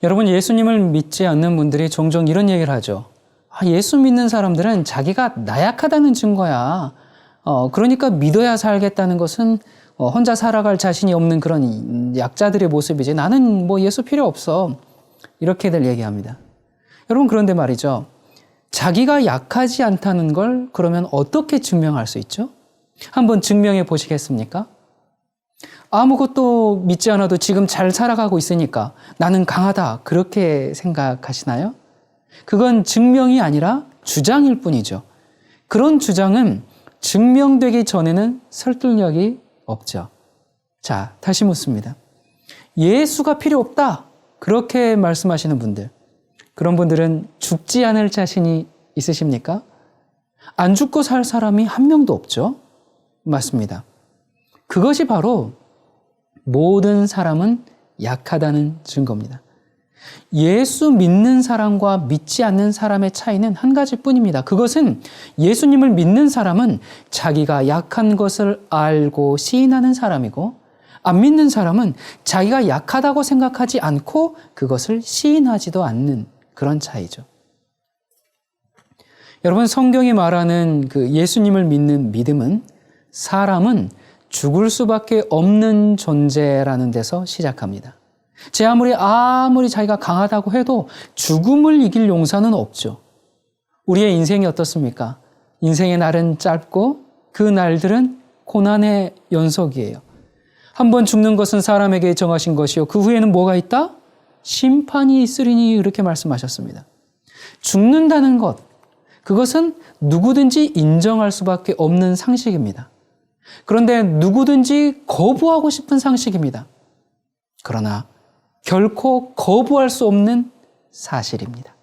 여러분, 예수님을 믿지 않는 분들이 종종 이런 얘기를 하죠. 예수 믿는 사람들은 자기가 나약하다는 증거야. 그러니까 믿어야 살겠다는 것은 혼자 살아갈 자신이 없는 그런 약자들의 모습이지. 나는 뭐 예수 필요 없어. 이렇게들 얘기합니다. 여러분, 그런데 말이죠. 자기가 약하지 않다는 걸 그러면 어떻게 증명할 수 있죠? 한번 증명해 보시겠습니까? 아무것도 믿지 않아도 지금 잘 살아가고 있으니까 나는 강하다. 그렇게 생각하시나요? 그건 증명이 아니라 주장일 뿐이죠. 그런 주장은 증명되기 전에는 설득력이 없죠. 자, 다시 묻습니다. 예수가 필요 없다. 그렇게 말씀하시는 분들. 그런 분들은 죽지 않을 자신이 있으십니까? 안 죽고 살 사람이 한 명도 없죠. 맞습니다. 그것이 바로 모든 사람은 약하다는 증거입니다. 예수 믿는 사람과 믿지 않는 사람의 차이는 한 가지뿐입니다. 그것은 예수님을 믿는 사람은 자기가 약한 것을 알고 시인하는 사람이고, 안 믿는 사람은 자기가 약하다고 생각하지 않고 그것을 시인하지도 않는 그런 차이죠. 여러분, 성경이 말하는 그 예수님을 믿는 믿음은 사람은 죽을 수밖에 없는 존재라는 데서 시작합니다. 제 아무리 자기가 강하다고 해도 죽음을 이길 용사는 없죠. 우리의 인생이 어떻습니까? 인생의 날은 짧고 그 날들은 고난의 연속이에요. 한번 죽는 것은 사람에게 정하신 것이요. 그 후에는 뭐가 있다? 심판이 있으리니 이렇게 말씀하셨습니다. 죽는다는 것, 그것은 누구든지 인정할 수밖에 없는 상식입니다. 그런데 누구든지 거부하고 싶은 상식입니다. 그러나 결코 거부할 수 없는 사실입니다.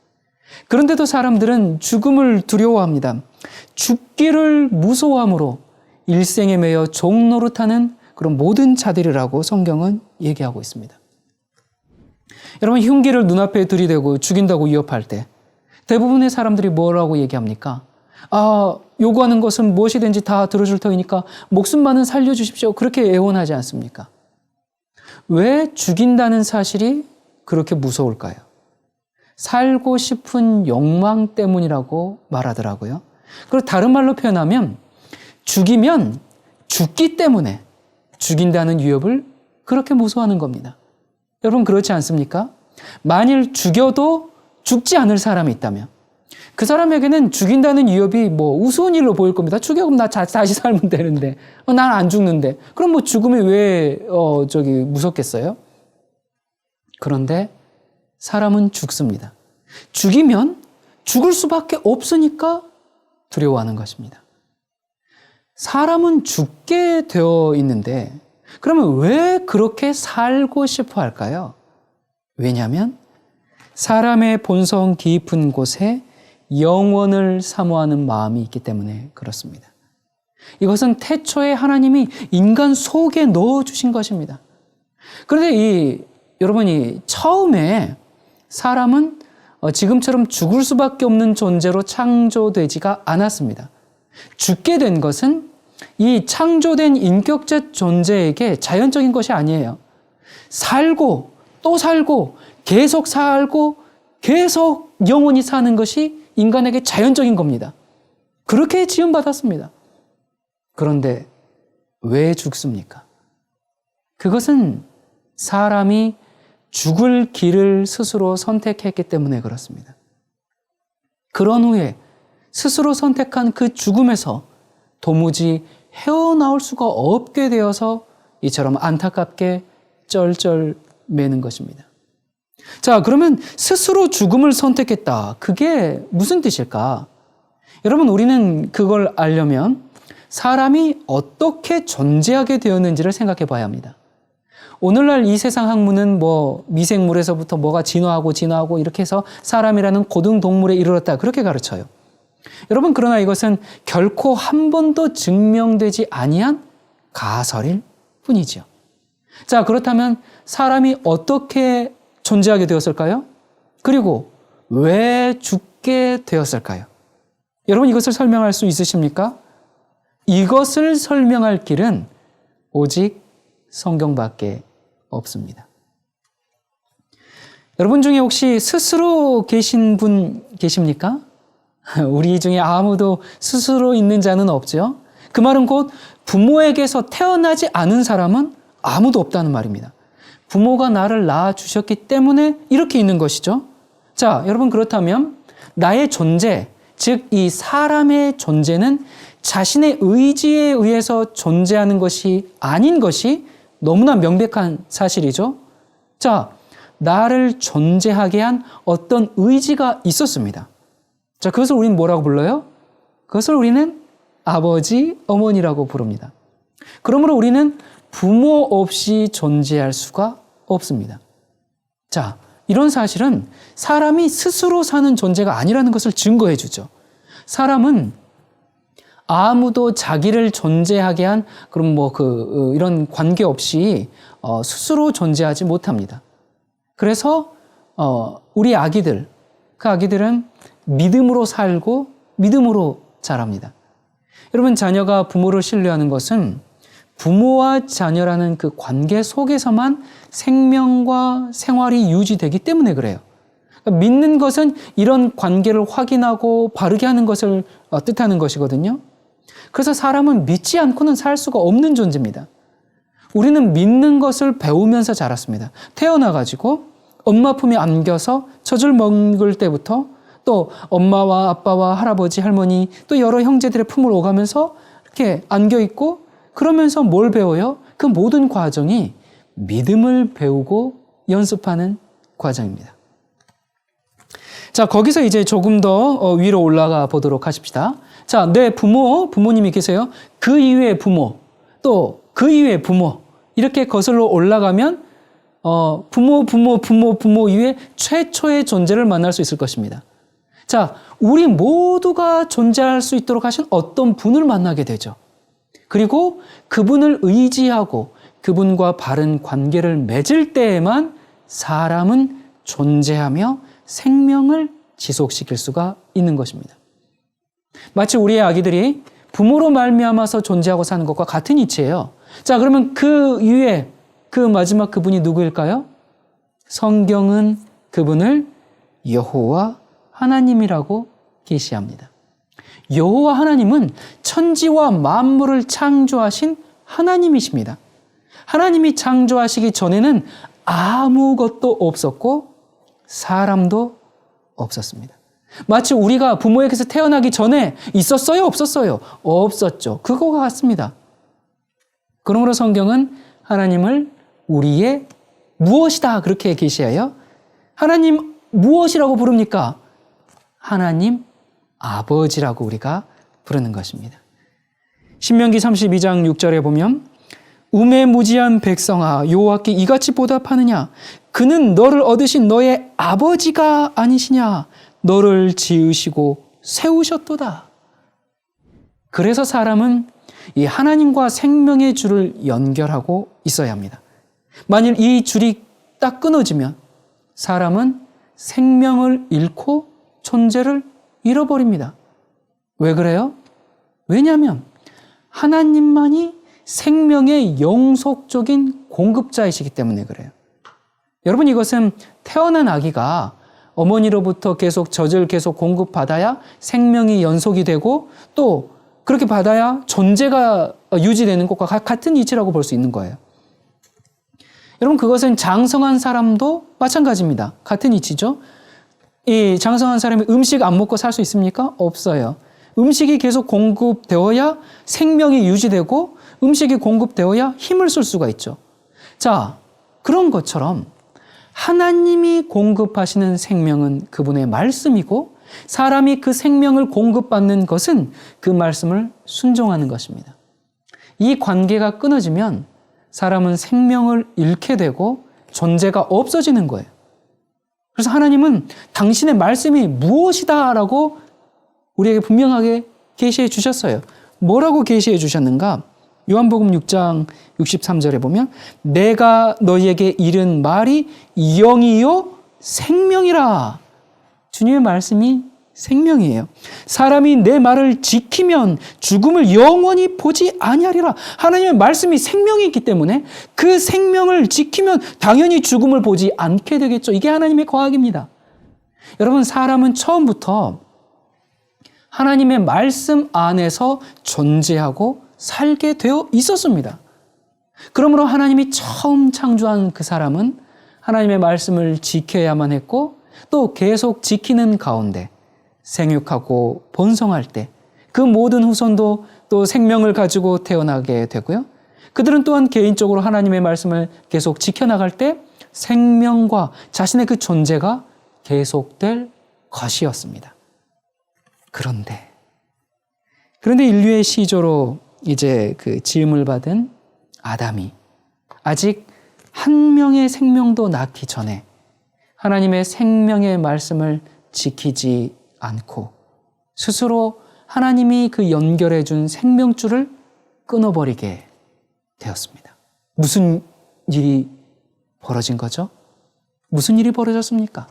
그런데도 사람들은 죽음을 두려워합니다. 죽기를 무서워함으로 일생에 매여 종노릇하는 그런 모든 자들이라고 성경은 얘기하고 있습니다. 여러분, 흉기를 눈앞에 들이대고 죽인다고 위협할 때 대부분의 사람들이 뭐라고 얘기합니까? 요구하는 것은 무엇이든지 다 들어줄 터이니까 목숨만은 살려주십시오. 그렇게 애원하지 않습니까? 왜 죽인다는 사실이 그렇게 무서울까요? 살고 싶은 욕망 때문이라고 말하더라고요. 그리고 다른 말로 표현하면 죽이면 죽기 때문에 죽인다는 위협을 그렇게 무서워하는 겁니다. 여러분, 그렇지 않습니까? 만일 죽여도 죽지 않을 사람이 있다면 그 사람에게는 죽인다는 위협이 우스운 일로 보일 겁니다. 죽여, 그럼 나 다시 살면 되는데. 난 안 죽는데. 그럼 죽음이 왜 무섭겠어요? 그런데 사람은 죽습니다. 죽이면 죽을 수밖에 없으니까 두려워하는 것입니다. 사람은 죽게 되어 있는데 그러면 왜 그렇게 살고 싶어 할까요? 왜냐하면 사람의 본성 깊은 곳에 영원을 사모하는 마음이 있기 때문에 그렇습니다. 이것은 태초에 하나님이 인간 속에 넣어주신 것입니다. 그런데 여러분이 처음에 사람은 지금처럼 죽을 수밖에 없는 존재로 창조되지가 않았습니다. 죽게 된 것은 이 창조된 인격적 존재에게 자연적인 것이 아니에요. 살고 또 살고 계속 살고 계속 영원히 사는 것이 인간에게 자연적인 겁니다. 그렇게 지음받았습니다. 그런데 왜 죽습니까? 그것은 사람이 죽을 길을 스스로 선택했기 때문에 그렇습니다. 그런 후에 스스로 선택한 그 죽음에서 도무지 헤어나올 수가 없게 되어서 이처럼 안타깝게 쩔쩔 매는 것입니다. 자, 그러면 스스로 죽음을 선택했다. 그게 무슨 뜻일까? 여러분, 우리는 그걸 알려면 사람이 어떻게 존재하게 되었는지를 생각해 봐야 합니다. 오늘날 이 세상 학문은 미생물에서부터 뭐가 진화하고 이렇게 해서 사람이라는 고등동물에 이르렀다. 그렇게 가르쳐요. 여러분, 그러나 이것은 결코 한 번도 증명되지 아니한 가설일 뿐이죠. 자, 그렇다면 사람이 어떻게 존재하게 되었을까요? 그리고 왜 죽게 되었을까요? 여러분, 이것을 설명할 수 있으십니까? 이것을 설명할 길은 오직 성경밖에 없습니다. 여러분 중에 혹시 스스로 계신 분 계십니까? 우리 중에 아무도 스스로 있는 자는 없죠. 그 말은 곧 부모에게서 태어나지 않은 사람은 아무도 없다는 말입니다. 부모가 나를 낳아주셨기 때문에 이렇게 있는 것이죠. 자, 여러분 그렇다면 나의 존재, 즉 이 사람의 존재는 자신의 의지에 의해서 존재하는 것이 아닌 것이 너무나 명백한 사실이죠. 자, 나를 존재하게 한 어떤 의지가 있었습니다. 자, 그것을 우리는 뭐라고 불러요? 그것을 우리는 아버지, 어머니라고 부릅니다. 그러므로 우리는 부모 없이 존재할 수가 없습니다. 자, 이런 사실은 사람이 스스로 사는 존재가 아니라는 것을 증거해 주죠. 사람은 아무도 자기를 존재하게 한 그런 이런 관계 없이 스스로 존재하지 못합니다. 그래서 우리 아기들, 그 아기들은 믿음으로 살고 믿음으로 자랍니다. 여러분, 자녀가 부모를 신뢰하는 것은 부모와 자녀라는 그 관계 속에서만 생명과 생활이 유지되기 때문에 그래요. 그러니까 믿는 것은 이런 관계를 확인하고 바르게 하는 것을 뜻하는 것이거든요. 그래서 사람은 믿지 않고는 살 수가 없는 존재입니다. 우리는 믿는 것을 배우면서 자랐습니다. 태어나가지고 엄마 품에 안겨서 젖을 먹을 때부터 또 엄마와 아빠와 할아버지, 할머니 또 여러 형제들의 품을 오가면서 이렇게 안겨있고 그러면서 뭘 배워요? 그 모든 과정이 믿음을 배우고 연습하는 과정입니다. 자, 거기서 이제 조금 더 위로 올라가 보도록 하십시다. 자, 내 부모님이 계세요. 그 이외의 부모, 또 그 이외의 부모, 이렇게 거슬러 올라가면 부모 이외에 최초의 존재를 만날 수 있을 것입니다. 자, 우리 모두가 존재할 수 있도록 하신 어떤 분을 만나게 되죠. 그리고 그분을 의지하고 그분과 바른 관계를 맺을 때에만 사람은 존재하며 생명을 지속시킬 수가 있는 것입니다. 마치 우리의 아기들이 부모로 말미암아서 존재하고 사는 것과 같은 이치예요. 자, 그러면 그 이후에 그 마지막 그분이 누구일까요? 성경은 그분을 여호와 하나님이라고 계시합니다. 여호와 하나님은 천지와 만물을 창조하신 하나님이십니다. 하나님이 창조하시기 전에는 아무것도 없었고 사람도 없었습니다. 마치 우리가 부모에게서 태어나기 전에 있었어요? 없었어요? 없었죠. 그거와 같습니다. 그러므로 성경은 하나님을 우리의 무엇이다 그렇게 계시해요. 하나님 무엇이라고 부릅니까? 하나님 아버지라고 우리가 부르는 것입니다. 신명기 32장 6절에 보면 우매무지한 백성아 여호와께 이같이 보답하느냐 그는 너를 얻으신 너의 아버지가 아니시냐 너를 지으시고 세우셨도다. 그래서 사람은 이 하나님과 생명의 줄을 연결하고 있어야 합니다. 만일 이 줄이 딱 끊어지면 사람은 생명을 잃고 존재를 잃어버립니다. 왜 그래요? 왜냐하면 하나님만이 생명의 영속적인 공급자이시기 때문에 그래요. 여러분, 이것은 태어난 아기가 어머니로부터 계속 젖을 계속 공급받아야 생명이 연속이 되고 또 그렇게 받아야 존재가 유지되는 것과 같은 이치라고 볼 수 있는 거예요. 여러분, 그것은 장성한 사람도 마찬가지입니다. 같은 이치죠. 이 장성한 사람이 음식 안 먹고 살 수 있습니까? 없어요. 음식이 계속 공급되어야 생명이 유지되고 음식이 공급되어야 힘을 쓸 수가 있죠. 자, 그런 것처럼 하나님이 공급하시는 생명은 그분의 말씀이고 사람이 그 생명을 공급받는 것은 그 말씀을 순종하는 것입니다. 이 관계가 끊어지면 사람은 생명을 잃게 되고 존재가 없어지는 거예요. 그래서 하나님은 당신의 말씀이 무엇이다라고 우리에게 분명하게 계시해 주셨어요. 뭐라고 계시해 주셨는가? 요한복음 6장 63절에 보면 내가 너희에게 이른 말이 영이요 생명이라. 주님의 말씀이 생명이에요. 사람이 내 말을 지키면 죽음을 영원히 보지 아니하리라. 하나님의 말씀이 생명이 있기 때문에 그 생명을 지키면 당연히 죽음을 보지 않게 되겠죠. 이게 하나님의 과학입니다. 여러분, 사람은 처음부터 하나님의 말씀 안에서 존재하고 살게 되어 있었습니다. 그러므로 하나님이 처음 창조한 그 사람은 하나님의 말씀을 지켜야만 했고 또 계속 지키는 가운데 생육하고 번성할 때 그 모든 후손도 또 생명을 가지고 태어나게 되고요. 그들은 또한 개인적으로 하나님의 말씀을 계속 지켜나갈 때 생명과 자신의 그 존재가 계속될 것이었습니다. 그런데 인류의 시조로 이제 그 지음을 받은 아담이 아직 한 명의 생명도 낳기 전에 하나님의 생명의 말씀을 지키지 않고 스스로 하나님이 그 연결해 준 생명줄을 끊어버리게 되었습니다. 무슨 일이 벌어진 거죠? 무슨 일이 벌어졌습니까?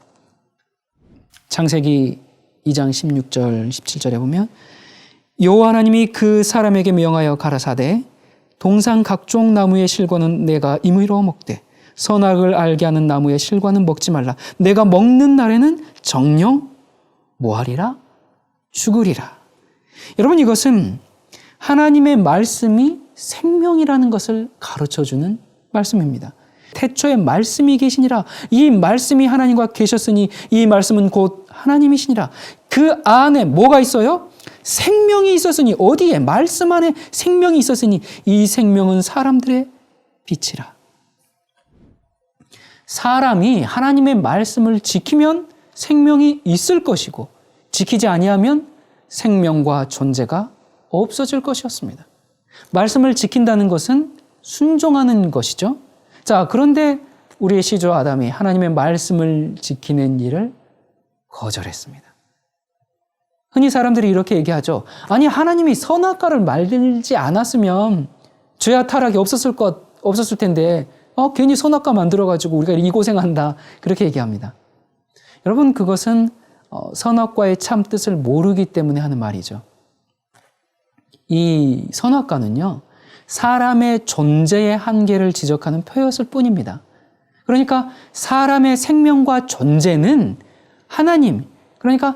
창세기 2장 16절 17절에 보면 여호와 하나님이 그 사람에게 명하여 가라사대 동산 각종 나무의 실과는 내가 임의로 먹되 선악을 알게 하는 나무의 실과는 먹지 말라. 내가 먹는 날에는 정녕 뭐하리라? 죽으리라. 여러분, 이것은 하나님의 말씀이 생명이라는 것을 가르쳐주는 말씀입니다. 태초에 말씀이 계시니라. 이 말씀이 하나님과 계셨으니 이 말씀은 곧 하나님이시니라. 그 안에 뭐가 있어요? 생명이 있었으니. 어디에? 말씀 안에 생명이 있었으니 이 생명은 사람들의 빛이라. 사람이 하나님의 말씀을 지키면 생명이 있을 것이고 지키지 아니하면 생명과 존재가 없어질 것이었습니다. 말씀을 지킨다는 것은 순종하는 것이죠. 자, 그런데 우리의 시조 아담이 하나님의 말씀을 지키는 일을 거절했습니다. 흔히 사람들이 이렇게 얘기하죠. 아니, 하나님이 선악과를 만들지 않았으면 죄와 타락이 없었을 텐데 괜히 선악과 만들어가지고 우리가 이 고생한다. 그렇게 얘기합니다. 여러분, 그것은 선악과의 참 뜻을 모르기 때문에 하는 말이죠. 이 선악과는요, 사람의 존재의 한계를 지적하는 표였을 뿐입니다. 그러니까 사람의 생명과 존재는 하나님, 그러니까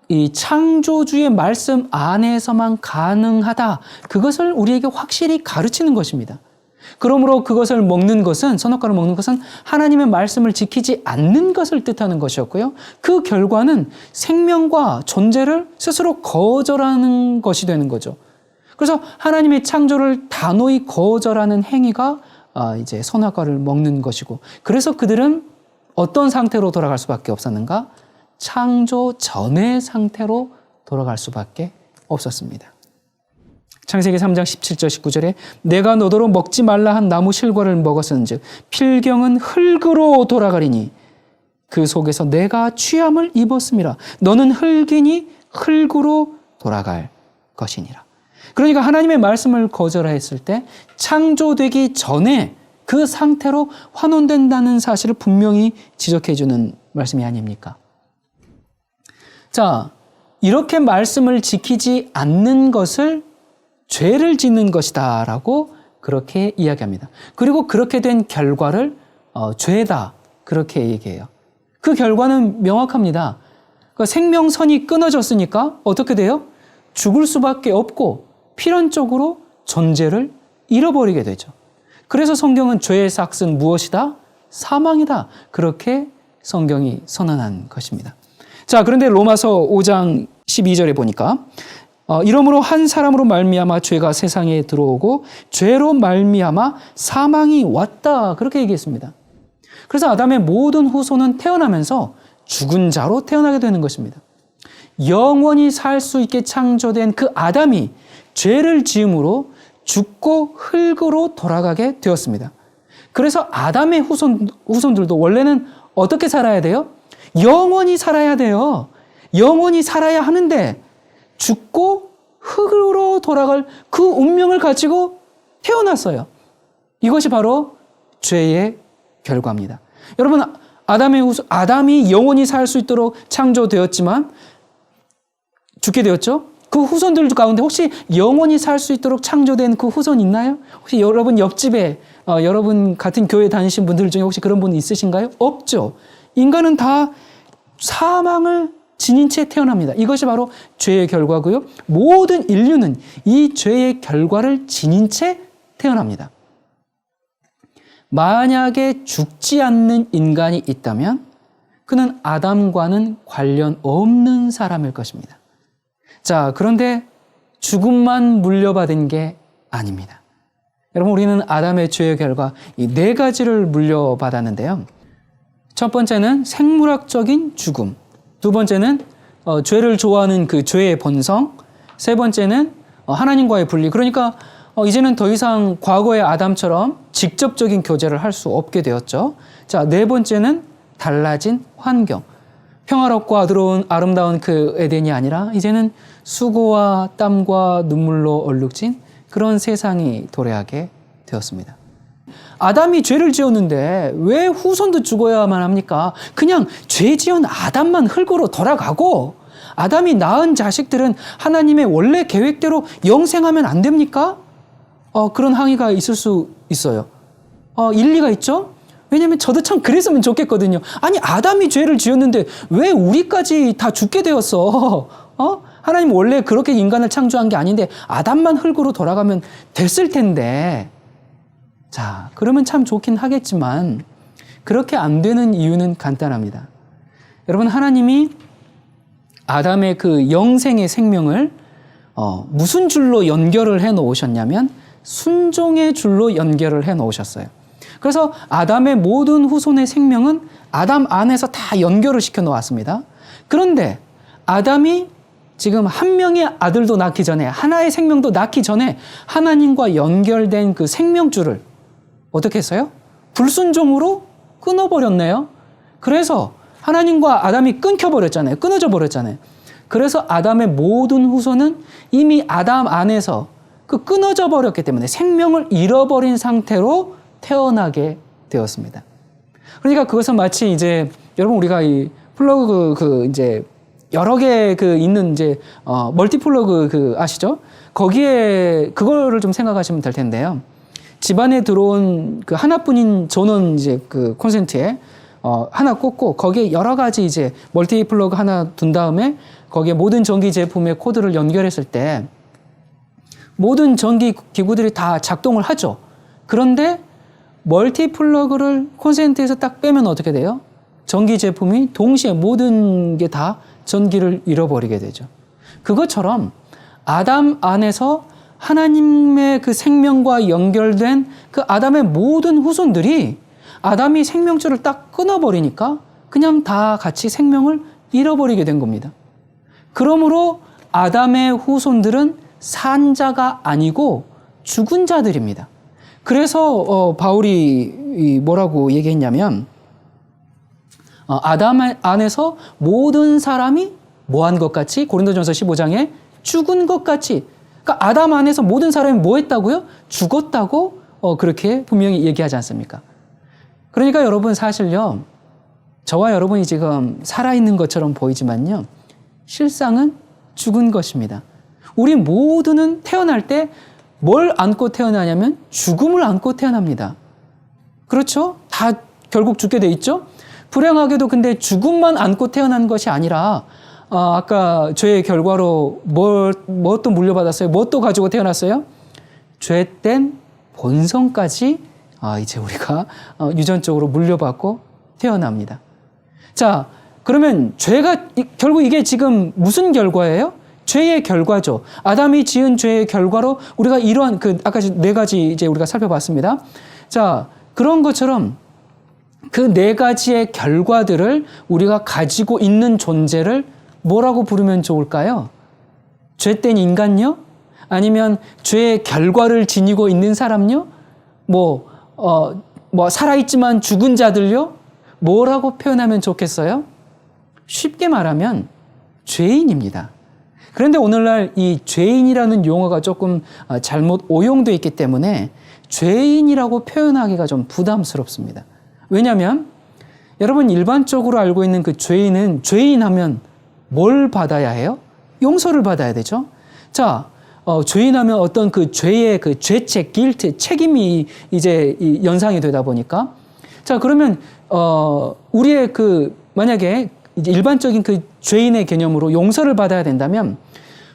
이 창조주의 말씀 안에서만 가능하다. 그것을 우리에게 확실히 가르치는 것입니다. 그러므로 그것을 먹는 것은, 선악과를 먹는 것은 하나님의 말씀을 지키지 않는 것을 뜻하는 것이었고요. 그 결과는 생명과 존재를 스스로 거절하는 것이 되는 거죠. 그래서 하나님의 창조를 단호히 거절하는 행위가 이제 선악과를 먹는 것이고, 그래서 그들은 어떤 상태로 돌아갈 수밖에 없었는가? 창조 전의 상태로 돌아갈 수밖에 없었습니다. 창세기 3장 17절 19절에 내가 너더러 먹지 말라 한 나무 실과를 먹었은즉 필경은 흙으로 돌아가리니 그 속에서 내가 취함을 입었음이라. 너는 흙이니 흙으로 돌아갈 것이니라. 그러니까 하나님의 말씀을 거절했을 때 창조되기 전에 그 상태로 환원된다는 사실을 분명히 지적해 주는 말씀이 아닙니까? 자, 이렇게 말씀을 지키지 않는 것을 죄를 짓는 것이다 라고 그렇게 이야기합니다. 그리고 그렇게 된 결과를 죄다 그렇게 얘기해요. 그 결과는 명확합니다. 그러니까 생명선이 끊어졌으니까 어떻게 돼요? 죽을 수밖에 없고 필연적으로 존재를 잃어버리게 되죠. 그래서 성경은 죄의 삭은 무엇이다? 사망이다. 그렇게 성경이 선언한 것입니다. 자, 그런데 로마서 5장 12절에 보니까 이러므로 한 사람으로 말미암아 죄가 세상에 들어오고 죄로 말미암아 사망이 왔다. 그렇게 얘기했습니다. 그래서 아담의 모든 후손은 태어나면서 죽은 자로 태어나게 되는 것입니다. 영원히 살 수 있게 창조된 그 아담이 죄를 지음으로 죽고 흙으로 돌아가게 되었습니다. 그래서 아담의 후손들도 원래는 어떻게 살아야 돼요? 영원히 살아야 돼요. 영원히 살아야 하는데 죽고 흙으로 돌아갈 그 운명을 가지고 태어났어요. 이것이 바로 죄의 결과입니다. 여러분, 아담이 영원히 살 수 있도록 창조되었지만 죽게 되었죠. 그 후손들 가운데 혹시 영원히 살 수 있도록 창조된 그 후손 있나요? 혹시 여러분 옆집에 여러분 같은 교회 다니신 분들 중에 혹시 그런 분 있으신가요? 없죠. 인간은 다 사망을 지닌 채 태어납니다. 이것이 바로 죄의 결과고요. 모든 인류는 이 죄의 결과를 지닌 채 태어납니다. 만약에 죽지 않는 인간이 있다면 그는 아담과는 관련 없는 사람일 것입니다. 자, 그런데 죽음만 물려받은 게 아닙니다. 여러분, 우리는 아담의 죄의 결과 이 네 가지를 물려받았는데요. 첫 번째는 생물학적인 죽음, 두 번째는 죄를 좋아하는 그 죄의 본성, 세 번째는 하나님과의 분리. 그러니까 이제는 더 이상 과거의 아담처럼 직접적인 교제를 할 수 없게 되었죠. 자, 네 번째는 달라진 환경. 평화롭고 아름다운 그 에덴이 아니라 이제는 수고와 땀과 눈물로 얼룩진 그런 세상이 도래하게 되었습니다. 아담이 죄를 지었는데 왜 후손도 죽어야만 합니까? 그냥 죄 지은 아담만 흙으로 돌아가고 아담이 낳은 자식들은 하나님의 원래 계획대로 영생하면 안 됩니까? 그런 항의가 있을 수 있어요. 일리가 있죠? 왜냐하면 저도 참 그랬으면 좋겠거든요. 아니, 아담이 죄를 지었는데 왜 우리까지 다 죽게 되었어? 하나님 원래 그렇게 인간을 창조한 게 아닌데 아담만 흙으로 돌아가면 됐을 텐데. 자, 그러면 참 좋긴 하겠지만 그렇게 안 되는 이유는 간단합니다. 여러분, 하나님이 아담의 그 영생의 생명을 무슨 줄로 연결을 해 놓으셨냐면 순종의 줄로 연결을 해 놓으셨어요. 그래서 아담의 모든 후손의 생명은 아담 안에서 다 연결을 시켜 놓았습니다. 그런데 아담이 지금 한 명의 아들도 낳기 전에, 하나의 생명도 낳기 전에 하나님과 연결된 그 생명줄을 어떻게 했어요? 불순종으로 끊어버렸네요. 그래서 하나님과 아담이 끊겨버렸잖아요. 끊어져 버렸잖아요. 그래서 아담의 모든 후손은 이미 아담 안에서 그 끊어져 버렸기 때문에 생명을 잃어버린 상태로 태어나게 되었습니다. 그러니까 그것은 마치 이제 여러분 우리가 이 플러그 이제 여러 개 있는 이제 멀티플러그 아시죠? 거기에 그거를 좀 생각하시면 될 텐데요. 집안에 들어온 그 하나뿐인 전원 이제 그 콘센트에 하나 꽂고 거기에 여러 가지 이제 멀티플러그 하나 둔 다음에 거기에 모든 전기 제품의 코드를 연결했을 때 모든 전기 기구들이 다 작동을 하죠. 그런데 멀티플러그를 콘센트에서 딱 빼면 어떻게 돼요? 전기 제품이 동시에 모든 게 다 전기를 잃어버리게 되죠. 그것처럼 아담 안에서 하나님의 그 생명과 연결된 그 아담의 모든 후손들이 아담이 생명줄을 딱 끊어버리니까 그냥 다 같이 생명을 잃어버리게 된 겁니다. 그러므로 아담의 후손들은 산 자가 아니고 죽은 자들입니다. 그래서 바울이 뭐라고 얘기했냐면 아담 안에서 모든 사람이 뭐한 것 같이 고린도전서 15장에 죽은 것 같이, 그러니까 아담 안에서 모든 사람이 뭐 했다고요? 죽었다고 그렇게 분명히 얘기하지 않습니까? 그러니까 여러분 사실요, 저와 여러분이 지금 살아있는 것처럼 보이지만요, 실상은 죽은 것입니다. 우리 모두는 태어날 때 뭘 안고 태어나냐면 죽음을 안고 태어납니다. 그렇죠? 다 결국 죽게 돼 있죠? 불행하게도 근데 죽음만 안고 태어난 것이 아니라 아까 죄의 결과로 뭐 또 물려받았어요? 뭐 또 가지고 태어났어요? 죄된 본성까지 이제 우리가 유전적으로 물려받고 태어납니다. 자, 그러면 죄가 결국 이게 지금 무슨 결과예요? 죄의 결과죠. 아담이 지은 죄의 결과로 우리가 이러한 아까 네 가지 이제 우리가 살펴봤습니다. 자, 그런 것처럼 그 네 가지의 결과들을 우리가 가지고 있는 존재를 뭐라고 부르면 좋을까요? 죄된 인간요? 아니면 죄의 결과를 지니고 있는 사람요? 뭐 살아있지만 죽은 자들요? 뭐라고 표현하면 좋겠어요? 쉽게 말하면 죄인입니다. 그런데 오늘날 이 죄인이라는 용어가 조금 잘못 오용되어 있기 때문에 죄인이라고 표현하기가 좀 부담스럽습니다. 왜냐하면 여러분 일반적으로 알고 있는 그 죄인은 죄인하면 뭘 받아야 해요? 용서를 받아야 되죠. 자, 죄인하면 어떤 그 죄의 그 죄책, 길트, 책임이 이제 연상이 되다 보니까 자, 그러면 우리의 만약에 이제 일반적인 그 죄인의 개념으로 용서를 받아야 된다면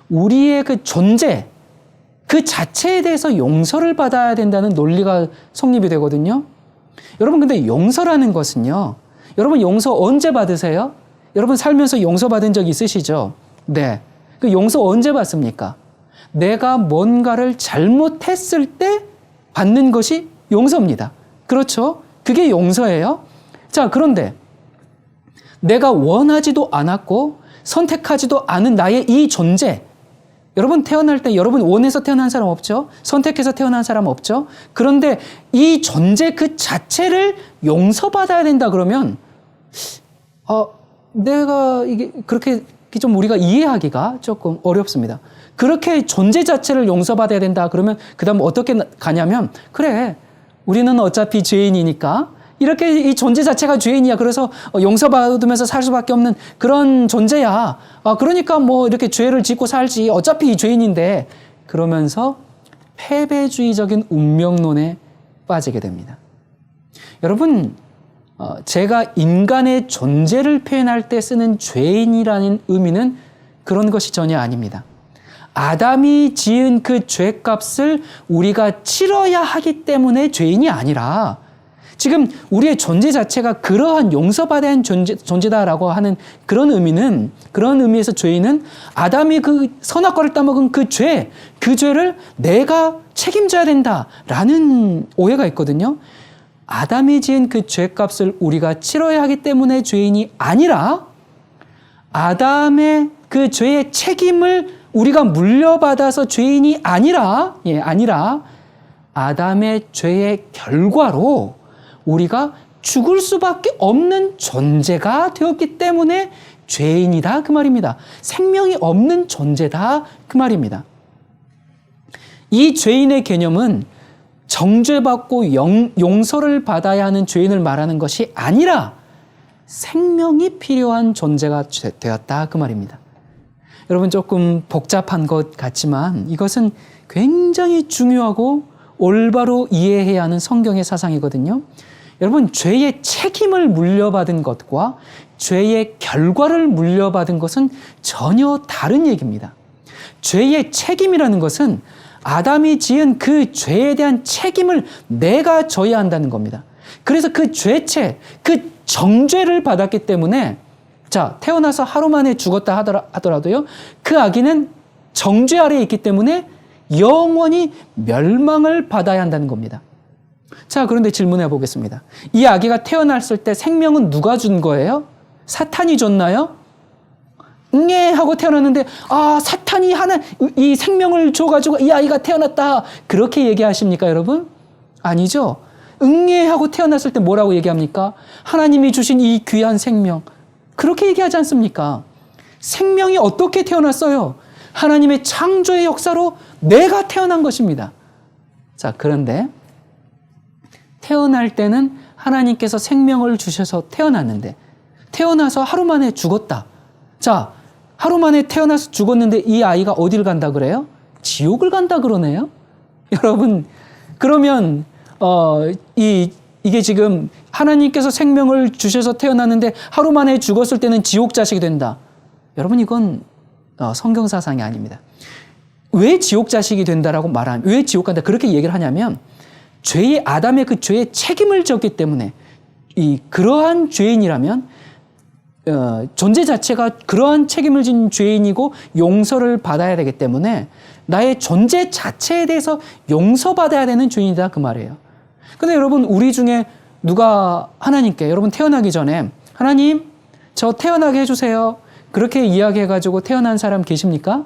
우리의 그 존재 그 자체에 대해서 용서를 받아야 된다는 논리가 성립이 되거든요. 여러분, 근데 용서라는 것은요, 여러분 용서 언제 받으세요? 여러분 살면서 용서 받은 적 있으시죠? 네. 그 용서 언제 받습니까? 내가 뭔가를 잘못했을 때 받는 것이 용서입니다. 그렇죠? 그게 용서예요. 자, 그런데 내가 원하지도 않았고 선택하지도 않은 나의 이 존재, 여러분 태어날 때 여러분 원해서 태어난 사람 없죠? 선택해서 태어난 사람 없죠? 그런데 이 존재 그 자체를 용서받아야 된다 그러면 내가 이게 그렇게 좀 우리가 이해하기가 조금 어렵습니다. 그렇게 존재 자체를 용서받아야 된다 그러면 그 다음 어떻게 가냐면 그래, 우리는 어차피 죄인이니까 이렇게 이 존재 자체가 죄인이야. 그래서 용서받으면서 살 수밖에 없는 그런 존재야. 그러니까 뭐 이렇게 죄를 짓고 살지. 어차피 죄인인데. 그러면서 패배주의적인 운명론에 빠지게 됩니다. 여러분, 제가 인간의 존재를 표현할 때 쓰는 죄인이라는 의미는 그런 것이 전혀 아닙니다. 아담이 지은 그 죄값을 우리가 치러야 하기 때문에 죄인이 아니라 지금 우리의 존재 자체가 그러한 용서받아야 하는 존재다라고 하는 그런 의미는, 그런 의미에서 죄인은 아담이 그 선악과를 따먹은 그 죄를 내가 책임져야 된다라는 오해가 있거든요. 아담이 지은 그 죄값을 우리가 치러야 하기 때문에 죄인이 아니라 아담의 그 죄의 책임을 우리가 물려받아서 죄인이 아니라 아담의 죄의 결과로 우리가 죽을 수밖에 없는 존재가 되었기 때문에 죄인이다 그 말입니다. 생명이 없는 존재다 그 말입니다. 이 죄인의 개념은 정죄받고 용서를 받아야 하는 죄인을 말하는 것이 아니라 생명이 필요한 존재가 되었다 그 말입니다. 여러분, 조금 복잡한 것 같지만 이것은 굉장히 중요하고 올바로 이해해야 하는 성경의 사상이거든요. 여러분, 죄의 책임을 물려받은 것과 죄의 결과를 물려받은 것은 전혀 다른 얘기입니다. 죄의 책임이라는 것은 아담이 지은 그 죄에 대한 책임을 내가 져야 한다는 겁니다. 그래서 그 죄책, 그 정죄를 받았기 때문에 자, 태어나서 하루 만에 죽었다 하더라도요, 그 아기는 정죄 아래에 있기 때문에 영원히 멸망을 받아야 한다는 겁니다. 자, 그런데 질문해 보겠습니다. 이 아기가 태어났을 때 생명은 누가 준 거예요? 사탄이 줬나요? 응애 하고 태어났는데 사탄이 이 생명을 줘가지고 이 아이가 태어났다 그렇게 얘기하십니까 여러분? 아니죠. 응애 하고 태어났을 때 뭐라고 얘기합니까? 하나님이 주신 이 귀한 생명, 그렇게 얘기하지 않습니까? 생명이 어떻게 태어났어요? 하나님의 창조의 역사로 내가 태어난 것입니다. 자, 그런데 태어날 때는 하나님께서 생명을 주셔서 태어났는데 태어나서 하루 만에 죽었다. 자, 하루 만에 태어나서 죽었는데 이 아이가 어딜 간다 그래요? 지옥을 간다 그러네요. 여러분, 그러면 이게 지금 하나님께서 생명을 주셔서 태어났는데 하루 만에 죽었을 때는 지옥 자식이 된다. 여러분, 이건 성경 사상이 아닙니다. 왜 지옥 자식이 된다라고 왜 지옥 간다 그렇게 얘기를 하냐면 아담의 그 죄의 책임을 졌기 때문에 그러한 죄인이라면 존재 자체가 그러한 책임을 진 죄인이고 용서를 받아야 되기 때문에 나의 존재 자체에 대해서 용서받아야 되는 죄인이다 그 말이에요. 근데 여러분, 우리 중에 누가 하나님께 여러분 태어나기 전에 하나님 저 태어나게 해주세요 그렇게 이야기해가지고 태어난 사람 계십니까?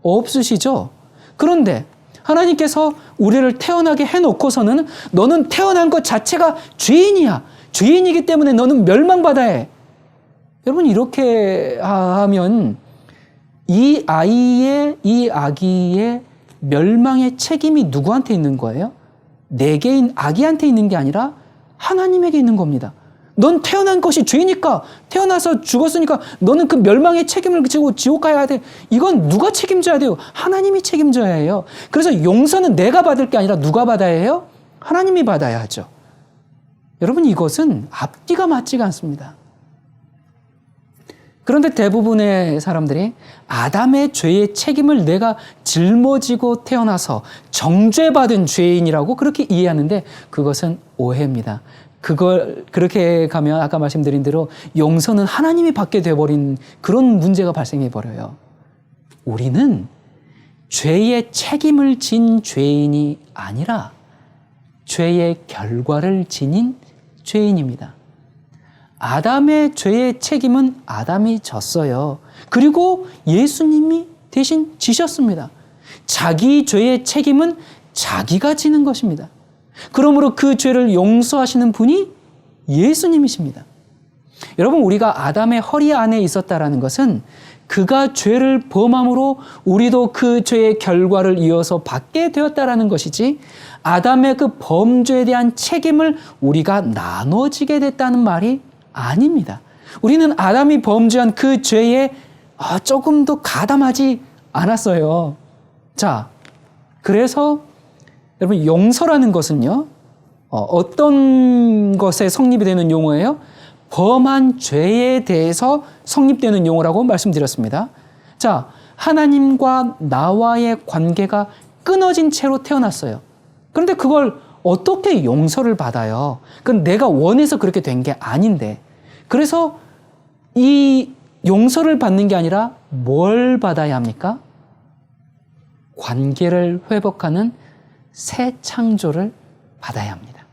없으시죠? 그런데 하나님께서 우리를 태어나게 해놓고서는 너는 태어난 것 자체가 죄인이야. 죄인이기 때문에 너는 멸망받아야 해. 여러분, 이렇게 하면 이 아기의 멸망의 책임이 누구한테 있는 거예요? 아기한테 있는 게 아니라 하나님에게 있는 겁니다. 넌 태어난 것이 죄니까, 태어나서 죽었으니까 너는 그 멸망의 책임을 지고 지옥 가야 돼. 이건 누가 책임져야 돼요? 하나님이 책임져야 해요. 그래서 용서는 내가 받을 게 아니라 누가 받아야 해요? 하나님이 받아야 하죠. 여러분, 이것은 앞뒤가 맞지가 않습니다. 그런데 대부분의 사람들이 아담의 죄의 책임을 내가 짊어지고 태어나서 정죄받은 죄인이라고 그렇게 이해하는데 그것은 오해입니다. 그걸 그렇게 가면 아까 말씀드린 대로 용서는 하나님이 받게 돼버린 그런 문제가 발생해 버려요. 우리는 죄의 책임을 진 죄인이 아니라 죄의 결과를 지닌 죄인입니다. 아담의 죄의 책임은 아담이 졌어요. 그리고 예수님이 대신 지셨습니다. 자기 죄의 책임은 자기가 지는 것입니다. 그러므로 그 죄를 용서하시는 분이 예수님이십니다. 여러분, 우리가 아담의 허리 안에 있었다라는 것은 그가 죄를 범함으로 우리도 그 죄의 결과를 이어서 받게 되었다라는 것이지, 아담의 그 범죄에 대한 책임을 우리가 나눠지게 됐다는 말이 아닙니다. 우리는 아담이 범죄한 그 죄에 조금도 가담하지 않았어요. 자, 그래서 여러분, 용서라는 것은요, 어떤 것에 성립이 되는 용어예요? 범한 죄에 대해서 성립되는 용어라고 말씀드렸습니다. 자, 하나님과 나와의 관계가 끊어진 채로 태어났어요. 그런데 그걸 어떻게 용서를 받아요? 그건 내가 원해서 그렇게 된 게 아닌데. 그래서 이 용서를 받는 게 아니라 뭘 받아야 합니까? 관계를 회복하는 새 창조를 받아야 합니다.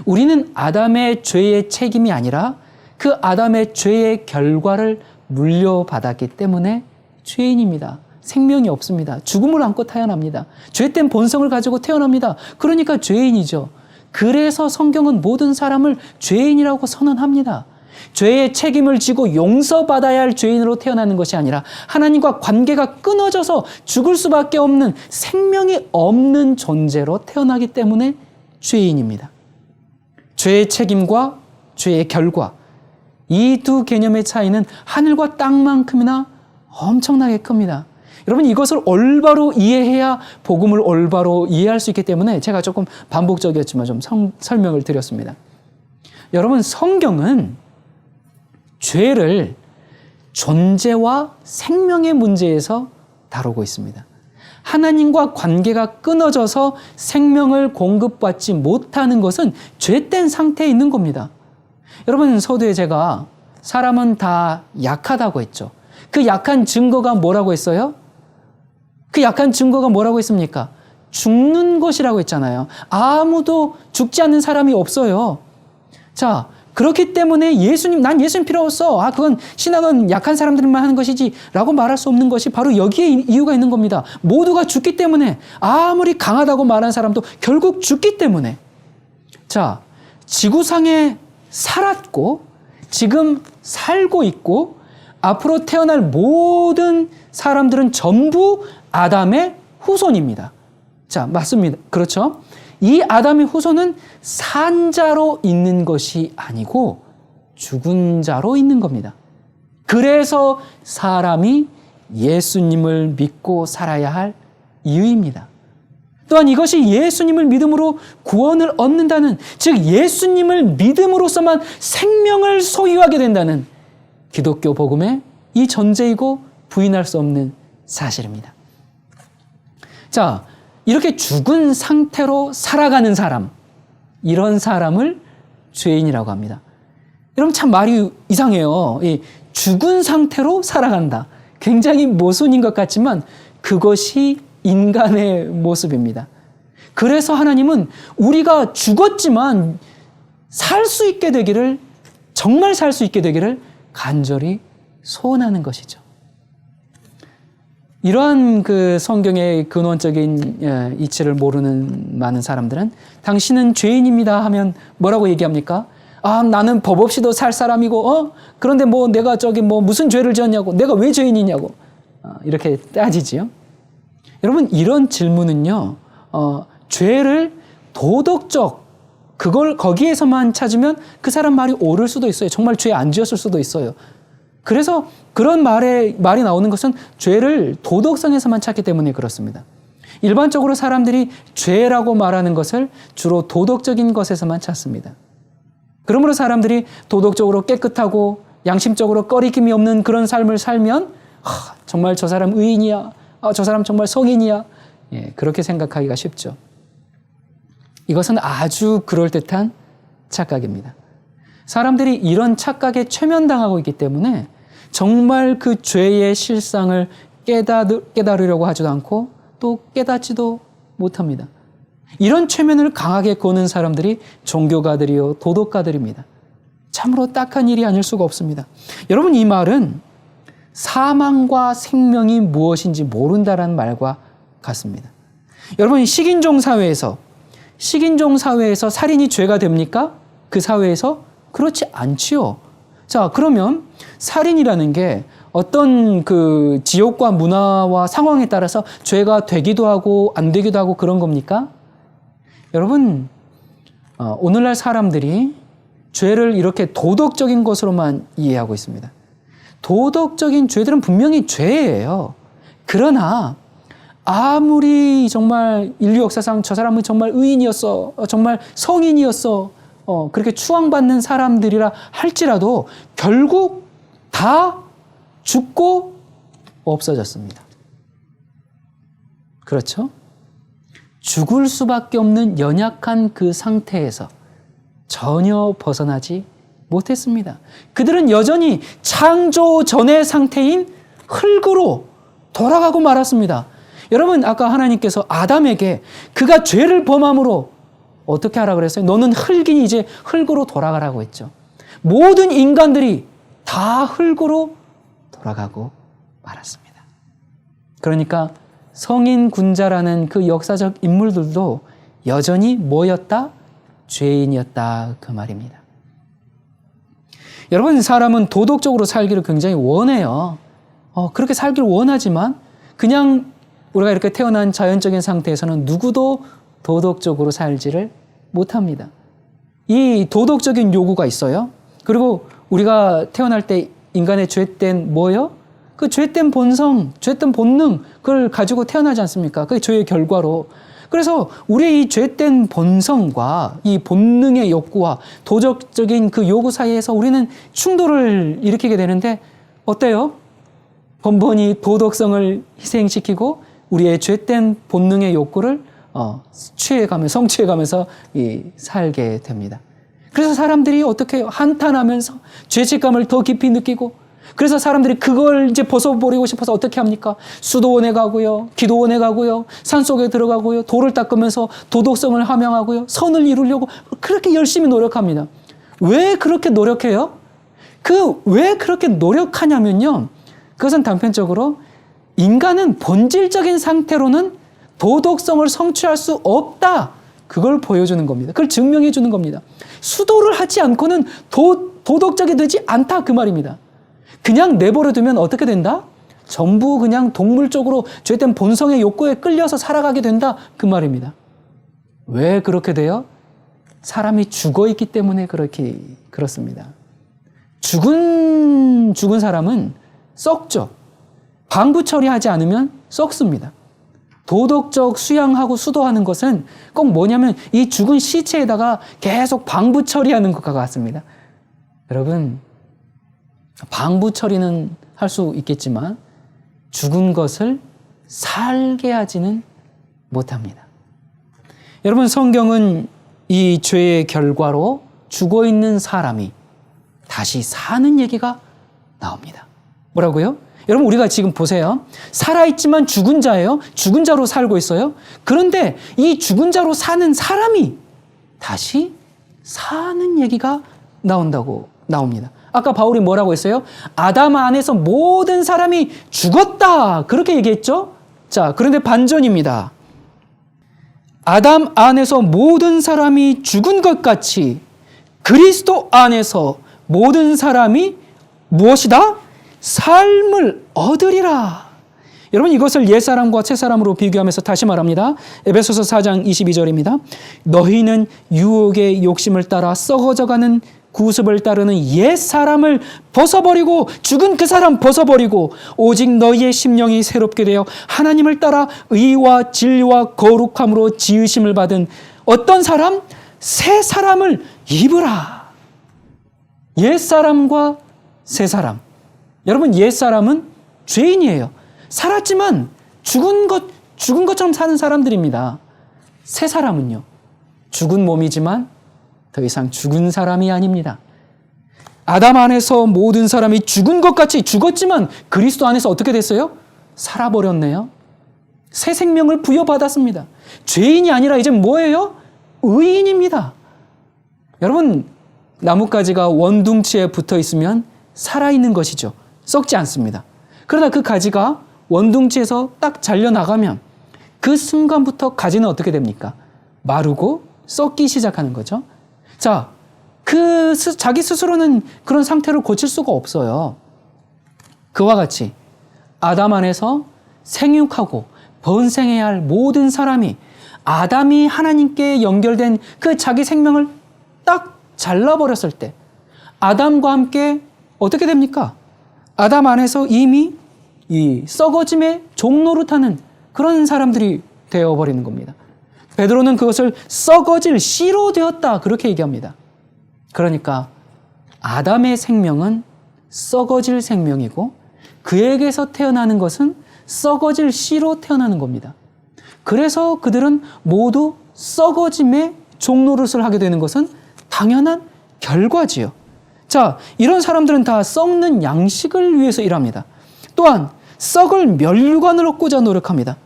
우리는 아담의 죄의 책임이 아니라 그 아담의 죄의 결과를 물려받았기 때문에 죄인입니다. 생명이 없습니다. 죽음을 안고 태어납니다. 죄된 본성을 가지고 태어납니다. 그러니까 죄인이죠. 그래서 성경은 모든 사람을 죄인이라고 선언합니다. 죄의 책임을 지고 용서받아야 할 죄인으로 태어나는 것이 아니라 하나님과 관계가 끊어져서 죽을 수밖에 없는 생명이 없는 존재로 태어나기 때문에 죄인입니다. 죄의 책임과 죄의 결과, 이 두 개념의 차이는 하늘과 땅만큼이나 엄청나게 큽니다. 여러분, 이것을 올바로 이해해야 복음을 올바로 이해할 수 있기 때문에 제가 조금 반복적이었지만 좀 설명을 드렸습니다. 여러분, 성경은 죄를 존재와 생명의 문제에서 다루고 있습니다. 하나님과 관계가 끊어져서 생명을 공급받지 못하는 것은 죄된 상태에 있는 겁니다. 여러분, 서두에 제가 사람은 다 약하다고 했죠. 그 약한 증거가 뭐라고 했어요? 그 약한 증거가 뭐라고 했습니까? 죽는 것이라고 했잖아요. 아무도 죽지 않는 사람이 없어요. 자, 그렇기 때문에 난 예수님 필요 없어. 그건 신앙은 약한 사람들만 하는 것이지 라고 말할 수 없는 것이 바로 여기에 이유가 있는 겁니다. 모두가 죽기 때문에, 아무리 강하다고 말하는 사람도 결국 죽기 때문에. 자, 지구상에 살았고 지금 살고 있고 앞으로 태어날 모든 사람들은 전부 아담의 후손입니다. 자, 맞습니다. 그렇죠? 이 아담의 후손은 산 자로 있는 것이 아니고 죽은 자로 있는 겁니다. 그래서 사람이 예수님을 믿고 살아야 할 이유입니다. 또한 이것이 예수님을 믿음으로 구원을 얻는다는, 즉 예수님을 믿음으로써만 생명을 소유하게 된다는 기독교 복음의 이 전제이고 부인할 수 없는 사실입니다. 자, 이렇게 죽은 상태로 살아가는 사람, 이런 사람을 죄인이라고 합니다. 여러분, 참 말이 이상해요. 죽은 상태로 살아간다. 굉장히 모순인 것 같지만 그것이 인간의 모습입니다. 그래서 하나님은 우리가 죽었지만 살 수 있게 되기를, 정말 살 수 있게 되기를 간절히 소원하는 것이죠. 이러한 그 성경의 근원적인 이치를 모르는 많은 사람들은 당신은 죄인입니다 하면 뭐라고 얘기합니까? 나는 법 없이도 살 사람이고, 그런데 내가 무슨 죄를 지었냐고, 내가 왜 죄인이냐고, 이렇게 따지지요. 여러분, 이런 질문은요, 죄를 도덕적 그걸 거기에서만 찾으면 그 사람 말이 옳을 수도 있어요. 정말 죄 안 지었을 수도 있어요. 그래서 그런 말이 나오는 것은 죄를 도덕성에서만 찾기 때문에 그렇습니다. 일반적으로 사람들이 죄라고 말하는 것을 주로 도덕적인 것에서만 찾습니다. 그러므로 사람들이 도덕적으로 깨끗하고 양심적으로 꺼리낌이 없는 그런 삶을 살면 정말 저 사람 의인이야. 저 사람 정말 성인이야. 그렇게 생각하기가 쉽죠. 이것은 아주 그럴듯한 착각입니다. 사람들이 이런 착각에 최면당하고 있기 때문에 정말 그 죄의 실상을 깨달으려고 하지도 않고 또 깨닫지도 못합니다. 이런 최면을 강하게 거는 사람들이 종교가들이요 도덕가들입니다. 참으로 딱한 일이 아닐 수가 없습니다. 여러분, 이 말은 사망과 생명이 무엇인지 모른다라는 말과 같습니다. 여러분, 식인종 사회에서 살인이 죄가 됩니까? 그 사회에서? 그렇지 않지요. 자, 그러면 살인이라는 게 어떤 그 지역과 문화와 상황에 따라서 죄가 되기도 하고 안 되기도 하고 그런 겁니까? 여러분, 오늘날 사람들이 죄를 이렇게 도덕적인 것으로만 이해하고 있습니다. 도덕적인 죄들은 분명히 죄예요. 그러나 아무리 정말 인류 역사상 저 사람은 정말 의인이었어, 정말 성인이었어, 그렇게 추앙받는 사람들이라 할지라도 결국 다 죽고 없어졌습니다. 그렇죠? 죽을 수밖에 없는 연약한 그 상태에서 전혀 벗어나지 못했습니다. 그들은 여전히 창조 전의 상태인 흙으로 돌아가고 말았습니다. 여러분, 아까 하나님께서 아담에게 그가 죄를 범함으로 어떻게 하라 그랬어요? 너는 흙이니 이제 흙으로 돌아가라고 했죠. 모든 인간들이 다 흙으로 돌아가고 말았습니다. 그러니까 성인 군자라는 그 역사적 인물들도 여전히 뭐였다? 죄인이었다, 그 말입니다. 여러분, 사람은 도덕적으로 살기를 굉장히 원해요. 그렇게 살기를 원하지만 그냥 우리가 이렇게 태어난 자연적인 상태에서는 누구도 도덕적으로 살지를 못합니다. 이 도덕적인 요구가 있어요. 그리고 우리가 태어날 때 인간의 죄된 뭐예요? 그 죄된 본성, 죄된 본능, 그걸 가지고 태어나지 않습니까? 그게 죄의 결과로. 그래서 우리의 이 죄된 본성과 이 본능의 욕구와 도덕적인 그 요구 사이에서 우리는 충돌을 일으키게 되는데 어때요? 번번이 도덕성을 희생시키고 우리의 죄된 본능의 욕구를 성취해가면서 살게 됩니다. 그래서 사람들이 어떻게 한탄하면서 죄책감을 더 깊이 느끼고, 그래서 사람들이 그걸 이제 벗어버리고 싶어서 어떻게 합니까? 수도원에 가고요, 기도원에 가고요, 산속에 들어가고요, 돌을 닦으면서 도덕성을 함양하고요, 선을 이루려고 그렇게 열심히 노력합니다. 왜 그렇게 노력해요? 왜 그렇게 노력하냐면요, 그것은 단편적으로 인간은 본질적인 상태로는 도덕성을 성취할 수 없다, 그걸 보여주는 겁니다. 그걸 증명해 주는 겁니다. 수도를 하지 않고는 도덕적이 되지 않다, 그 말입니다. 그냥 내버려 두면 어떻게 된다? 전부 그냥 동물적으로 죄된 본성의 욕구에 끌려서 살아가게 된다, 그 말입니다. 왜 그렇게 돼요? 사람이 죽어 있기 때문에 그렇습니다. 죽은 사람은 썩죠. 방부 처리하지 않으면 썩습니다. 도덕적 수양하고 수도하는 것은 꼭 뭐냐면 이 죽은 시체에다가 계속 방부 처리하는 것과 같습니다. 여러분, 방부 처리는 할 수 있겠지만 죽은 것을 살게 하지는 못합니다. 여러분, 성경은 이 죄의 결과로 죽어 있는 사람이 다시 사는 얘기가 나옵니다. 뭐라고요? 여러분, 우리가 지금 보세요. 살아있지만 죽은 자예요. 죽은 자로 살고 있어요. 그런데 이 죽은 자로 사는 사람이 다시 사는 얘기가 나옵니다. 아까 바울이 뭐라고 했어요? 아담 안에서 모든 사람이 죽었다, 그렇게 얘기했죠? 자, 그런데 반전입니다. 아담 안에서 모든 사람이 죽은 것 같이 그리스도 안에서 모든 사람이 무엇이다? 삶을 얻으리라. 여러분 이것을 옛사람과 새사람으로 비교하면서 다시 말합니다. 에베소서 4장 22절입니다. 너희는 유혹의 욕심을 따라 썩어져가는 구습을 따르는 옛사람을 벗어버리고 죽은 그 사람 벗어버리고 오직 너희의 심령이 새롭게 되어 하나님을 따라 의와 진리와 거룩함으로 지으심을 받은 어떤 사람? 새 사람을 입으라. 옛사람과 새 사람. 여러분 옛사람은 죄인이에요. 살았지만 죽은 것처럼 사는 사람들입니다. 새 사람은요. 죽은 몸이지만 더 이상 죽은 사람이 아닙니다. 아담 안에서 모든 사람이 죽은 것 같이 죽었지만 그리스도 안에서 어떻게 됐어요? 살아버렸네요. 새 생명을 부여받았습니다. 죄인이 아니라 이제 뭐예요? 의인입니다. 여러분 나뭇가지가 원둥치에 붙어 있으면 살아있는 것이죠. 썩지 않습니다. 그러나 그 가지가 원둥치에서 딱 잘려나가면 그 순간부터 가지는 어떻게 됩니까? 마르고 썩기 시작하는 거죠. 자, 자기 스스로는 그런 상태를 고칠 수가 없어요. 그와 같이 아담 안에서 생육하고 번생해야 할 모든 사람이 아담이 하나님께 연결된 그 자기 생명을 딱 잘라버렸을 때 아담과 함께 어떻게 됩니까? 아담 안에서 이미 이 썩어짐의 종노릇하는 그런 사람들이 되어버리는 겁니다. 베드로는 그것을 썩어질 씨로 되었다 그렇게 얘기합니다. 그러니까 아담의 생명은 썩어질 생명이고 그에게서 태어나는 것은 썩어질 씨로 태어나는 겁니다. 그래서 그들은 모두 썩어짐의 종노릇을 하게 되는 것은 당연한 결과지요. 자, 이런 사람들은 다 썩는 양식을 위해서 일합니다. 또한 썩을 면류관을 얻고자 노력합니다.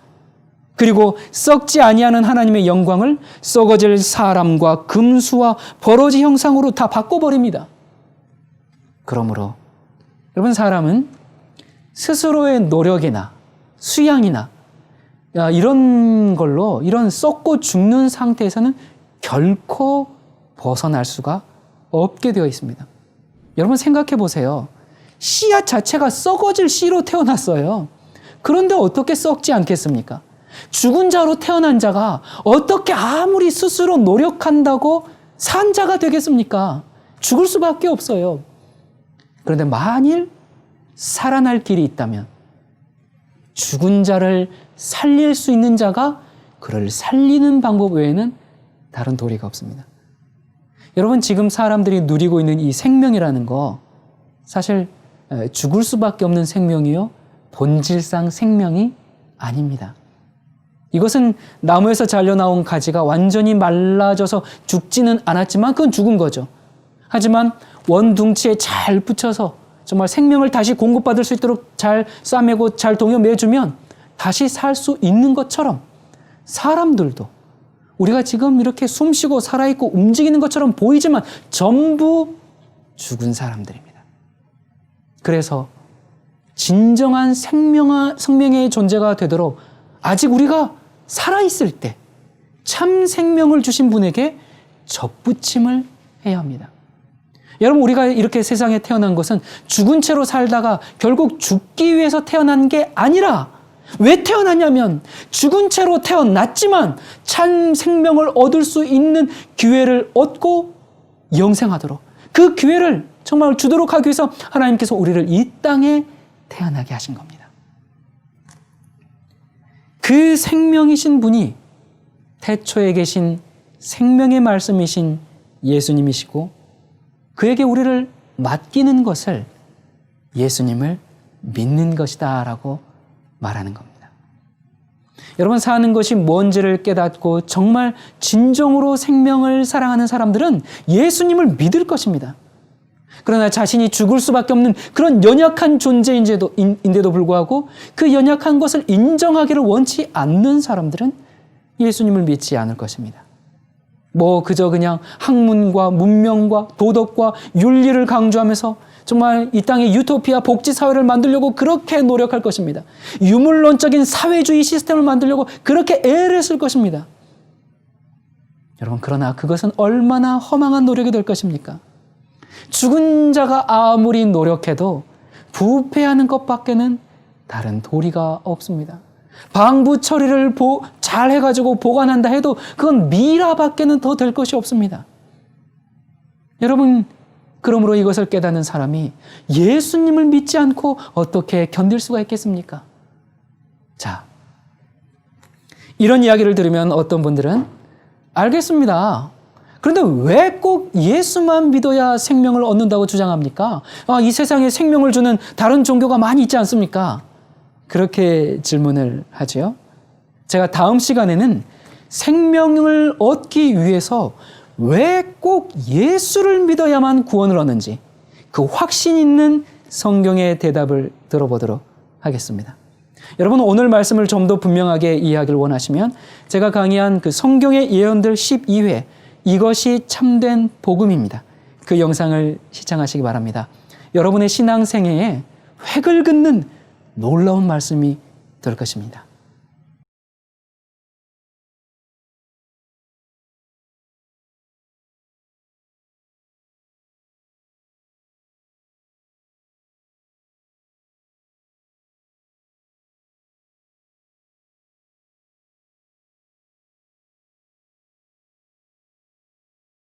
그리고 썩지 아니하는 하나님의 영광을 썩어질 사람과 금수와 버러지 형상으로 다 바꿔버립니다. 그러므로 여러분 사람은 스스로의 노력이나 수양이나 이런 걸로 이런 썩고 죽는 상태에서는 결코 벗어날 수가 없게 되어 있습니다. 여러분 생각해 보세요. 씨앗 자체가 썩어질 씨로 태어났어요. 그런데 어떻게 썩지 않겠습니까? 죽은 자로 태어난 자가 어떻게 아무리 스스로 노력한다고 산 자가 되겠습니까? 죽을 수밖에 없어요. 그런데 만일 살아날 길이 있다면 죽은 자를 살릴 수 있는 자가 그를 살리는 방법 외에는 다른 도리가 없습니다. 여러분 지금 사람들이 누리고 있는 이 생명이라는 거 사실 죽을 수밖에 없는 생명이요 본질상 생명이 아닙니다. 이것은 나무에서 잘려나온 가지가 완전히 말라져서 죽지는 않았지만 그건 죽은 거죠. 하지만 원둥치에 잘 붙여서 정말 생명을 다시 공급받을 수 있도록 잘 싸매고 잘 동여매주면 다시 살 수 있는 것처럼 사람들도 우리가 지금 이렇게 숨쉬고 살아있고 움직이는 것처럼 보이지만 전부 죽은 사람들입니다. 그래서 진정한 생명의 존재가 되도록 아직 우리가 살아있을 때 참 생명을 주신 분에게 접붙임을 해야 합니다. 여러분 우리가 이렇게 세상에 태어난 것은 죽은 채로 살다가 결국 죽기 위해서 태어난 게 아니라 왜 태어났냐면 죽은 채로 태어났지만 참 생명을 얻을 수 있는 기회를 얻고 영생하도록 그 기회를 정말 주도록 하기 위해서 하나님께서 우리를 이 땅에 태어나게 하신 겁니다. 그 생명이신 분이 태초에 계신 생명의 말씀이신 예수님이시고 그에게 우리를 맡기는 것을 예수님을 믿는 것이다 라고 말하는 겁니다. 여러분 사는 것이 뭔지를 깨닫고 정말 진정으로 생명을 사랑하는 사람들은 예수님을 믿을 것입니다. 그러나 자신이 죽을 수밖에 없는 그런 연약한 존재인데도 불구하고 그 연약한 것을 인정하기를 원치 않는 사람들은 예수님을 믿지 않을 것입니다. 그저 그냥 학문과 문명과 도덕과 윤리를 강조하면서 정말 이 땅에 유토피아 복지사회를 만들려고 그렇게 노력할 것입니다. 유물론적인 사회주의 시스템을 만들려고 그렇게 애를 쓸 것입니다. 여러분 그러나 그것은 얼마나 허망한 노력이 될 것입니까? 죽은 자가 아무리 노력해도 부패하는 것밖에는 다른 도리가 없습니다. 방부 처리를 잘 해가지고 보관한다 해도 그건 미라밖에는 더 될 것이 없습니다. 여러분, 그러므로 이것을 깨닫는 사람이 예수님을 믿지 않고 어떻게 견딜 수가 있겠습니까? 자, 이런 이야기를 들으면 어떤 분들은 알겠습니다. 그런데 왜 꼭 예수만 믿어야 생명을 얻는다고 주장합니까? 이 세상에 생명을 주는 다른 종교가 많이 있지 않습니까? 그렇게 질문을 하죠. 제가 다음 시간에는 생명을 얻기 위해서 왜 꼭 예수를 믿어야만 구원을 얻는지 그 확신 있는 성경의 대답을 들어보도록 하겠습니다. 여러분, 오늘 말씀을 좀 더 분명하게 이해하기를 원하시면 제가 강의한 그 성경의 예언들 12회 이것이 참된 복음입니다. 그 영상을 시청하시기 바랍니다. 여러분의 신앙 생애에 획을 긋는 놀라운 말씀이 될 것입니다.